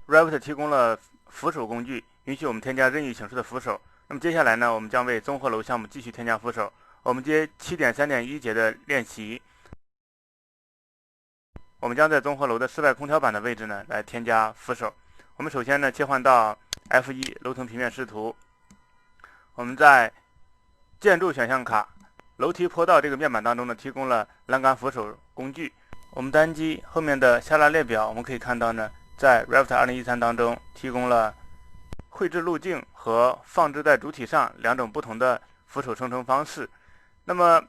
Revit 提供了扶手工具，允许我们添加任意形式的扶手。那么接下来呢，我们将为综合楼项目继续添加扶手。我们接 7.3.1 节的练习，我们将在综合楼的室外空调板的位置呢来添加扶手。我们首先呢切换到 F1 楼层平面视图，我们在建筑选项卡楼梯坡道这个面板当中呢提供了栏杆扶手工具。我们单击后面的下拉列表，我们可以看到呢，在 Revit 2013当中提供了绘制路径和放置在主体上两种不同的扶手生成方式。那么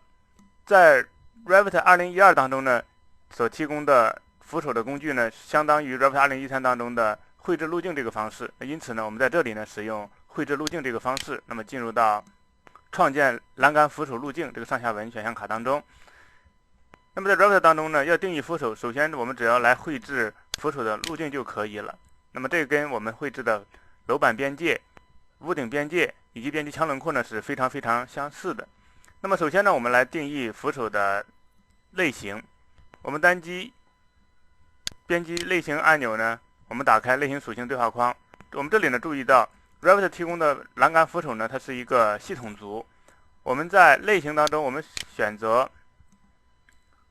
在 Revit 2012当中呢所提供的扶手的工具呢，相当于 Revit 2013当中的绘制路径这个方式。因此呢，我们在这里呢使用绘制路径这个方式，那么进入到创建栏杆扶手路径这个上下文选项卡当中。那么在 Revit 当中呢，要定义扶手，首先我们只要来绘制扶手的路径就可以了。那么这跟我们绘制的楼板边界、屋顶边界以及边际墙轮廓呢是非常相似的。那么首先呢，我们来定义扶手的类型。我们单击编辑类型按钮呢，我们打开类型属性对话框。我们这里呢注意到 Revit 提供的栏杆扶手呢，它是一个系统组。我们在类型当中，我们选择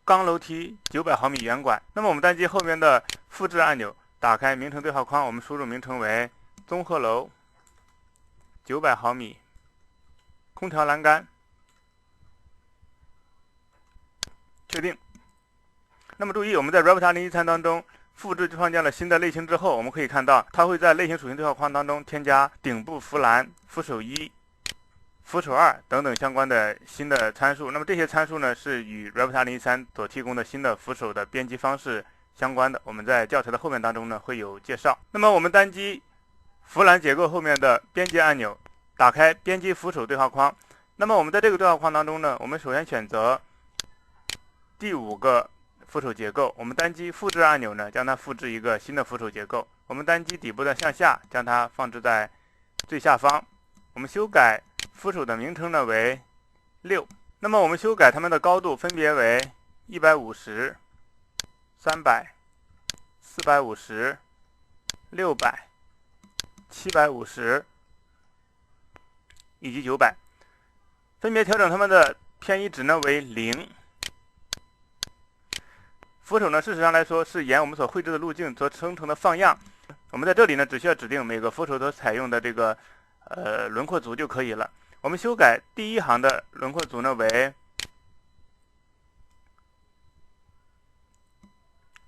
钢楼梯900毫米圆管。那么我们单击后面的复制按钮，打开名称对话框，我们输入名称为综合楼900毫米空调栏杆，确定。那么注意，我们在 Revit 2013当中复制创建了新的类型之后，我们可以看到它会在类型属性对话框当中添加顶部扶栏、扶手1、扶手2等等相关的新的参数。那么这些参数呢是与 Revit 2013所提供的新的扶手的编辑方式相关的，我们在教材的后面当中呢会有介绍。那么我们单击扶栏结构后面的编辑按钮，打开编辑扶手对话框。那么我们在这个对话框当中呢，我们首先选择第5个扶手结构，我们单击复制按钮呢，将它复制一个新的扶手结构。我们单击底部的向下，将它放置在最下方。我们修改扶手的名称呢为6。那么我们修改它们的高度分别为150、300、450、600、750以及900，分别调整它们的偏移值呢为0。扶手呢，事实上来说是沿我们所绘制的路径所生成的放样。我们在这里呢，只需要指定每个扶手所采用的这个轮廓组就可以了。我们修改第1行的轮廓组呢为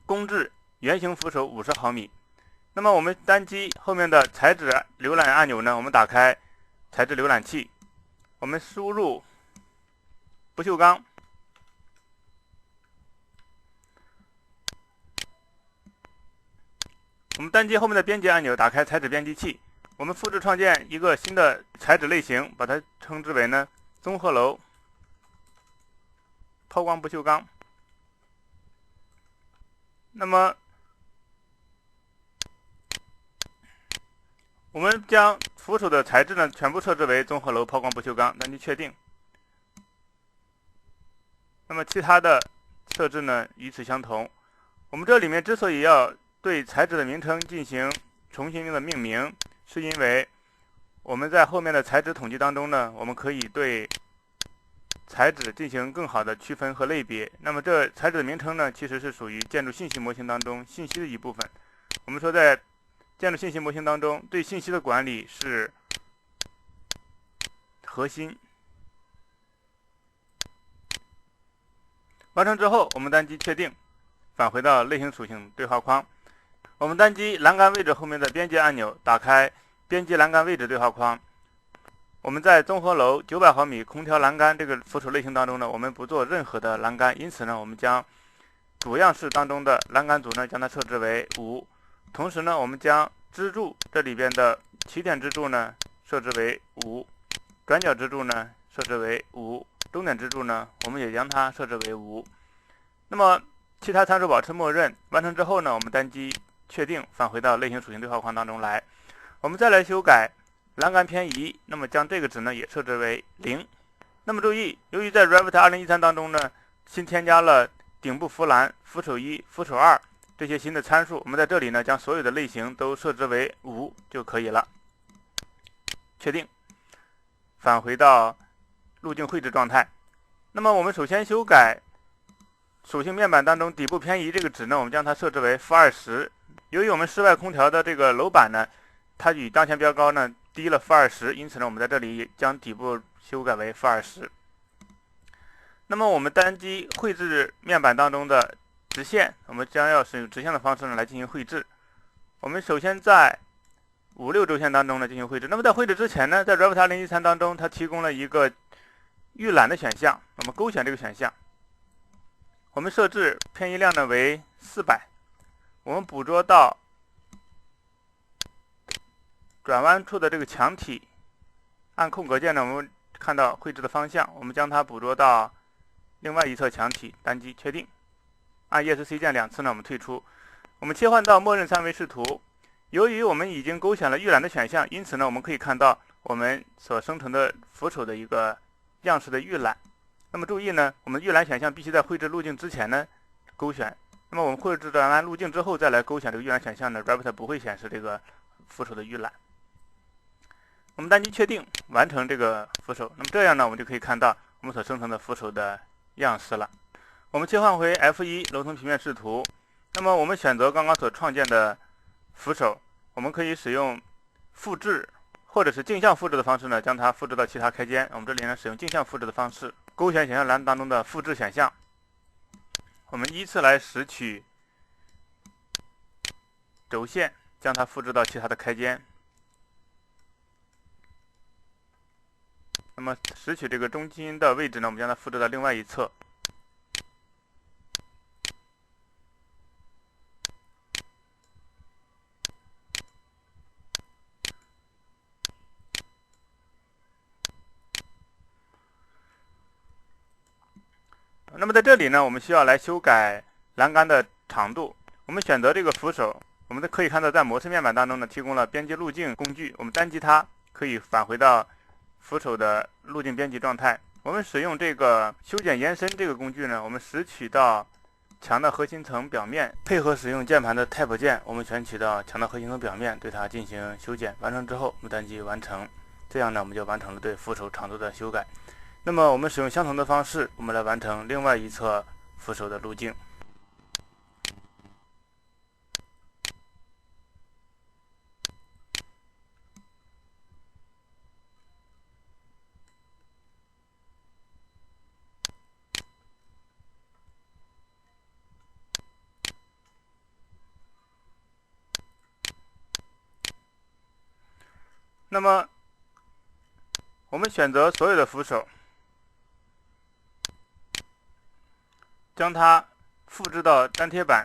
公制圆形扶手50毫米。那么我们单击后面的材质浏览按钮呢，我们打开材质浏览器，我们输入不锈钢。我们单击后面的编辑按钮，打开材质编辑器，我们复制创建一个新的材质类型，把它称之为呢综合楼抛光不锈钢。那么我们将扶手的材质呢全部设置为综合楼抛光不锈钢，单击确定。那么其他的设置呢与此相同。我们这里面之所以要对材质的名称进行重新的命名，是因为我们在后面的材质统计当中呢，我们可以对材质进行更好的区分和类别。那么这材质的名称呢，其实是属于建筑信息模型当中信息的一部分。我们说在建筑信息模型当中，对信息的管理是核心。完成之后，我们单击确定，返回到类型属性对话框。我们单击栏杆位置后面的编辑按钮，打开编辑栏杆位置对话框。我们在综合楼900毫米空调栏杆这个扶手类型当中呢，我们不做任何的栏杆，因此呢，我们将主样式当中的栏杆组呢，将它设置为5。同时呢，我们将支柱这里边的起点支柱呢设置为5，转角支柱呢设置为5，终点支柱呢我们也将它设置为5。那么其他参数保持默认。完成之后呢，我们单击确定，返回到类型属性对话框当中来。我们再来修改栏杆偏移，那么将这个值呢也设置为0。那么注意，由于在 Revit 2013当中呢，新添加了顶部扶栏、扶手1、扶手2这些新的参数，我们在这里呢将所有的类型都设置为5就可以了。确定，返回到路径绘制状态。那么我们首先修改属性面板当中底部偏移这个值呢，我们将它设置为-20。由于我们室外空调的这个楼板呢，它与当前标高呢低了-20，因此呢我们在这里将底部修改为-20。那么我们单机绘制面板当中的直线，我们将要使用直线的方式呢来进行绘制。我们首先在5、6轴线当中呢进行绘制。那么在绘制之前呢，在 Revit 2013当中，它提供了一个预览的选项，我们勾选这个选项，我们设置偏移量呢为400，我们捕捉到转弯处的这个墙体，按空格键呢，我们看到绘制的方向，我们将它捕捉到另外一侧墙体，单击确定。按 ESC 键2次呢，我们退出。我们切换到默认3维视图。由于我们已经勾选了预览的选项，因此呢，我们可以看到我们所生成的扶手的一个样式的预览。那么注意呢，我们预览选项必须在绘制路径之前呢勾选。那么我们绘制完路径之后再来勾选这个预览选项呢 ，Revit 不会显示这个扶手的预览。我们单击确定，完成这个扶手。那么这样呢，我们就可以看到我们所生成的扶手的样式了。我们切换回 F1 楼层平面视图。那么我们选择刚刚所创建的扶手，我们可以使用复制或者是镜像复制的方式呢，将它复制到其他开间。我们这里呢使用镜像复制的方式，勾选选项栏当中的复制选项，我们依次来拾取轴线，将它复制到其他的开间。那么拾取这个中心的位置呢，我们将它复制到另外一侧。那么在这里呢，我们需要来修改栏杆的长度。我们选择这个扶手，我们可以看到在模式面板当中呢，提供了编辑路径工具。我们单击它，可以返回到扶手的路径编辑状态。我们使用这个修剪延伸这个工具呢，我们拾取到墙的核心层表面，配合使用键盘的 Tab 键，我们选取到墙的核心层表面，对它进行修剪。完成之后，我们单击完成。这样呢，我们就完成了对扶手长度的修改。那么我们使用相同的方式，我们来完成另外一侧扶手的路径。那么我们选择所有的扶手，将它复制到粘贴板，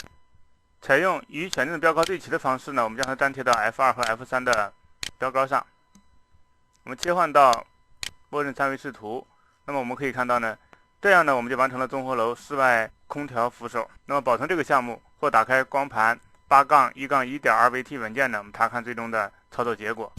采用与选定的标高对齐的方式呢，我们将它粘贴到 F2 和 F3 的标高上。我们切换到默认3维视图，那么我们可以看到呢，这样呢我们就完成了综合楼室外空调扶手。那么保存这个项目或打开光盘8-1-1.2VT 文件呢，我们查看最终的操作结果。